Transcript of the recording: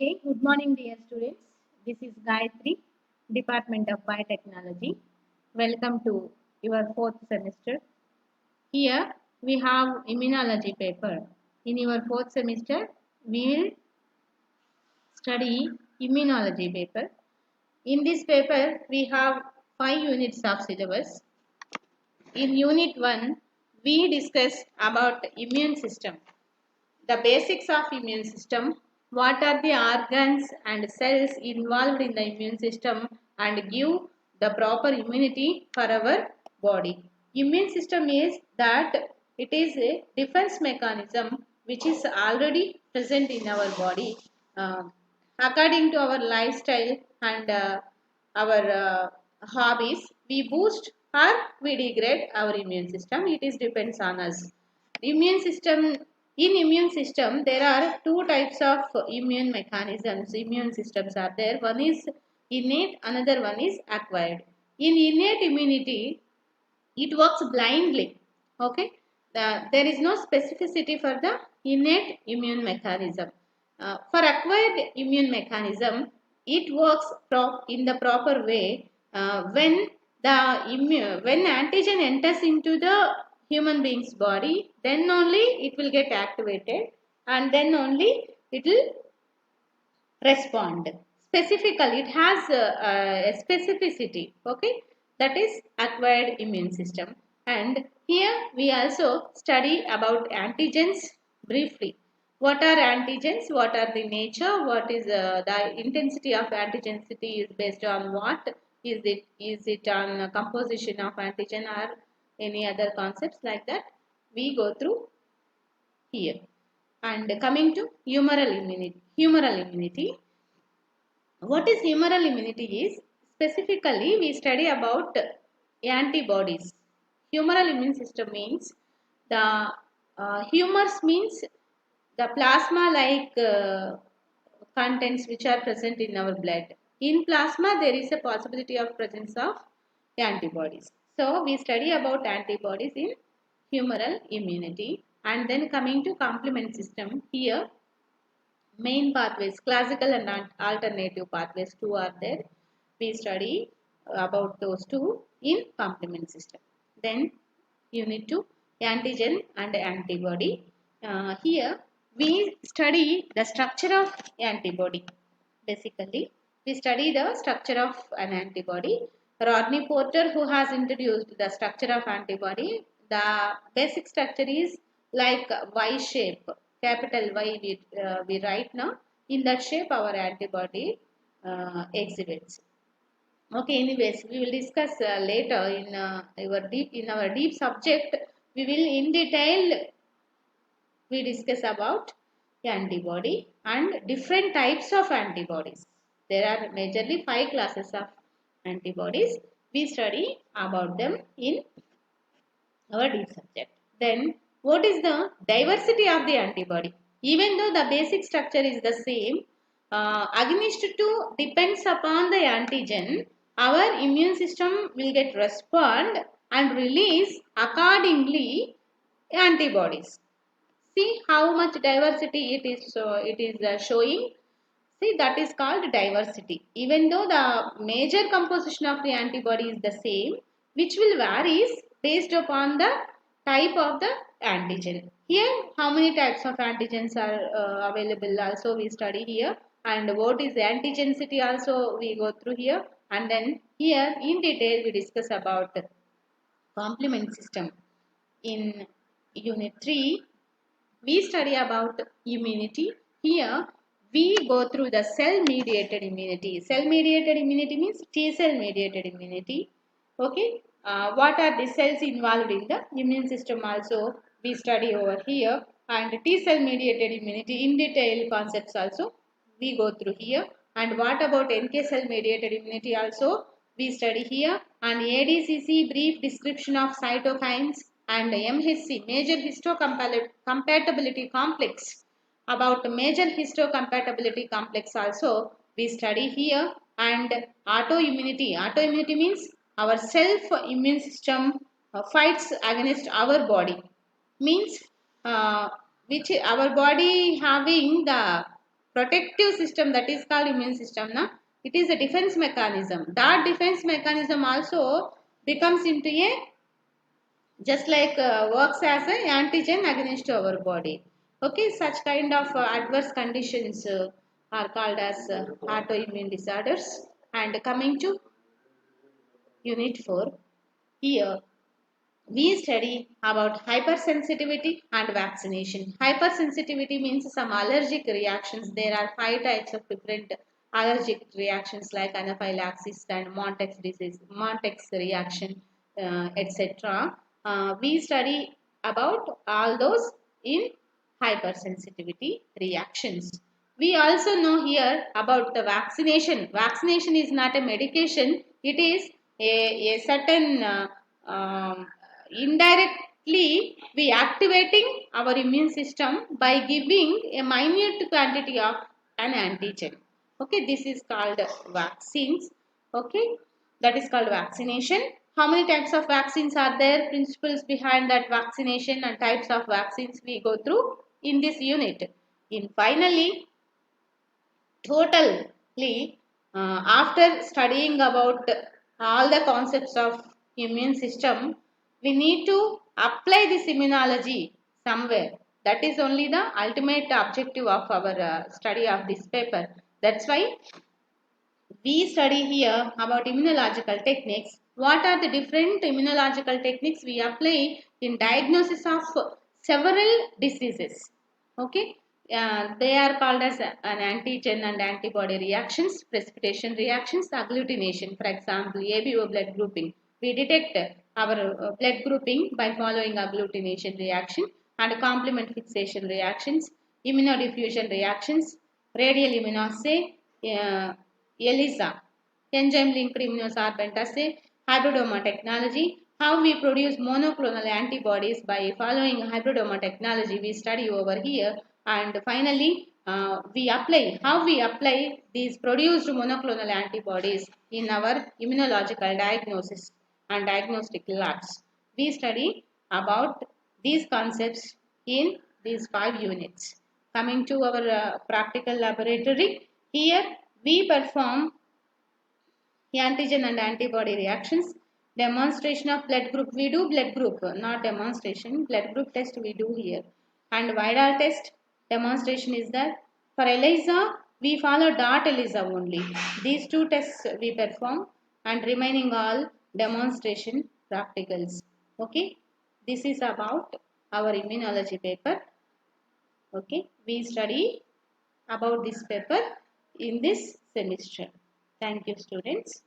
Okay, good morning, dear students. This is Gayatri, Department of Biotechnology. Welcome to your fourth semester. Here we have immunology paper. In your fourth semester, we will study immunology paper. In this paper, we have 5 units of syllabus. In unit 1, we discuss about immune system. The basics of immune system, what are the organs and cells involved in the immune system and give the proper immunity for our body. Immune system is that it is a defense mechanism which is already present in our body according to our lifestyle and our hobbies. We boost or we degrade our immune system. It is depends on us. Immune system, in immune system there are two types of immune mechanisms. Immune systems are there. One is innate, another one is acquired. In innate immunity, it works blindly. Okay, there is no specificity for the innate immune mechanism. For acquired immune mechanism, it works in the proper way when when antigen enters into the human being's body, then only it will get activated and then only it will respond. Specifically, it has a specificity. Okay, that is acquired immune system. And here we also study about antigens briefly. What are antigens? What are the nature? What is the intensity of antigenicity is based on what? Is it on composition of antigen or any other concepts like that? We go through here. And coming to humoral immunity. Humoral immunity. What is humoral immunity is, specifically we study about antibodies. Humoral immune system means the humors means the plasma like contents which are present in our blood. In plasma there is a possibility of presence of antibodies. So we study about antibodies in humoral immunity. And then coming to complement system, here main pathways, classical and alternative pathways, two are there. We study about those two in complement system. Then unit 2, antigen and antibody. Here we study the structure of antibody. Basically, we study the structure of an antibody. Rodney Porter, who has introduced the structure of antibody, the basic structure is like Y shape, capital Y we write now. In that shape, our antibody exhibits. Okay, anyways, we will discuss later in our deep subject. We will in detail we discuss about antibody and different types of antibodies. There are majorly 5 classes of antibodies. We study about them in our deep subject. Then what is the diversity of the antibody? Even though the basic structure is the same, against to depends upon the antigen, our immune system will get respond and release accordingly antibodies. See how much diversity it is. So it is showing. See, that is called diversity. Even though the major composition of the antibody is the same, which will varies based upon the type of the antigen. Here, how many types of antigens are available also we study here. And what is antigenicity also we go through here. And then here in detail we discuss about the complement system. In unit 3, we study about immunity. Here we go through the cell mediated immunity. Cell mediated immunity means T cell mediated immunity. Okay, what are the cells involved in the immune system also we study over here. And T cell mediated immunity in detail concepts also we go through here. And what about NK cell mediated immunity also we study here. And ADCC brief description of cytokines and MHC major histocompatibility complex. About major histocompatibility complex also we study here. And autoimmunity. Autoimmunity means our self immune system fights against our body. Means which our body having the protective system, that is called immune system. Na? It is a defense mechanism. That defense mechanism also becomes into a, just like works as an antigen against our body. Okay, such kind of adverse conditions are called as autoimmune disorders. And coming to unit 4, here we study about hypersensitivity and vaccination. Hypersensitivity means some allergic reactions. There are 5 types of different allergic reactions like anaphylaxis and Montex disease, Montex reaction, etc. We study about all those in hypersensitivity reactions. We also know here about the vaccination. Vaccination is not a medication. It is a certain indirectly we activating our immune system by giving a minute quantity of an antigen. Okay, this is called vaccines. Okay, that is called vaccination. How many types of vaccines are there? Principles behind that vaccination and types of vaccines we go through in this unit. In finally, totally, after studying about all the concepts of immune system, we need to apply this immunology somewhere. That is only the ultimate objective of our study of this paper. That's why we study here about immunological techniques. What are the different immunological techniques we apply in diagnosis of several diseases? Okay, they are called as an antigen and antibody reactions, precipitation reactions, agglutination. For example, ABO blood grouping. We detect our blood grouping by following agglutination reaction, and complement fixation reactions, immunodiffusion reactions, radial immunoassay, ELISA, enzyme linked immunosorbent assay, hybridoma technology, how we produce monoclonal antibodies by following hybridoma technology we study over here, and finally how we apply these produced monoclonal antibodies in our immunological diagnosis and diagnostic labs. We study about these concepts in these 5 units. Coming to our practical laboratory, here we perform antigen and antibody reactions. Demonstration of blood group. We do blood group, not demonstration. Blood group test we do here. And viral test demonstration is that. For ELISA, we follow DOT ELISA only. These 2 tests we perform, and remaining all demonstration practicals. Okay. This is about our immunology paper. Okay. We study about this paper in this semester. Thank you, students.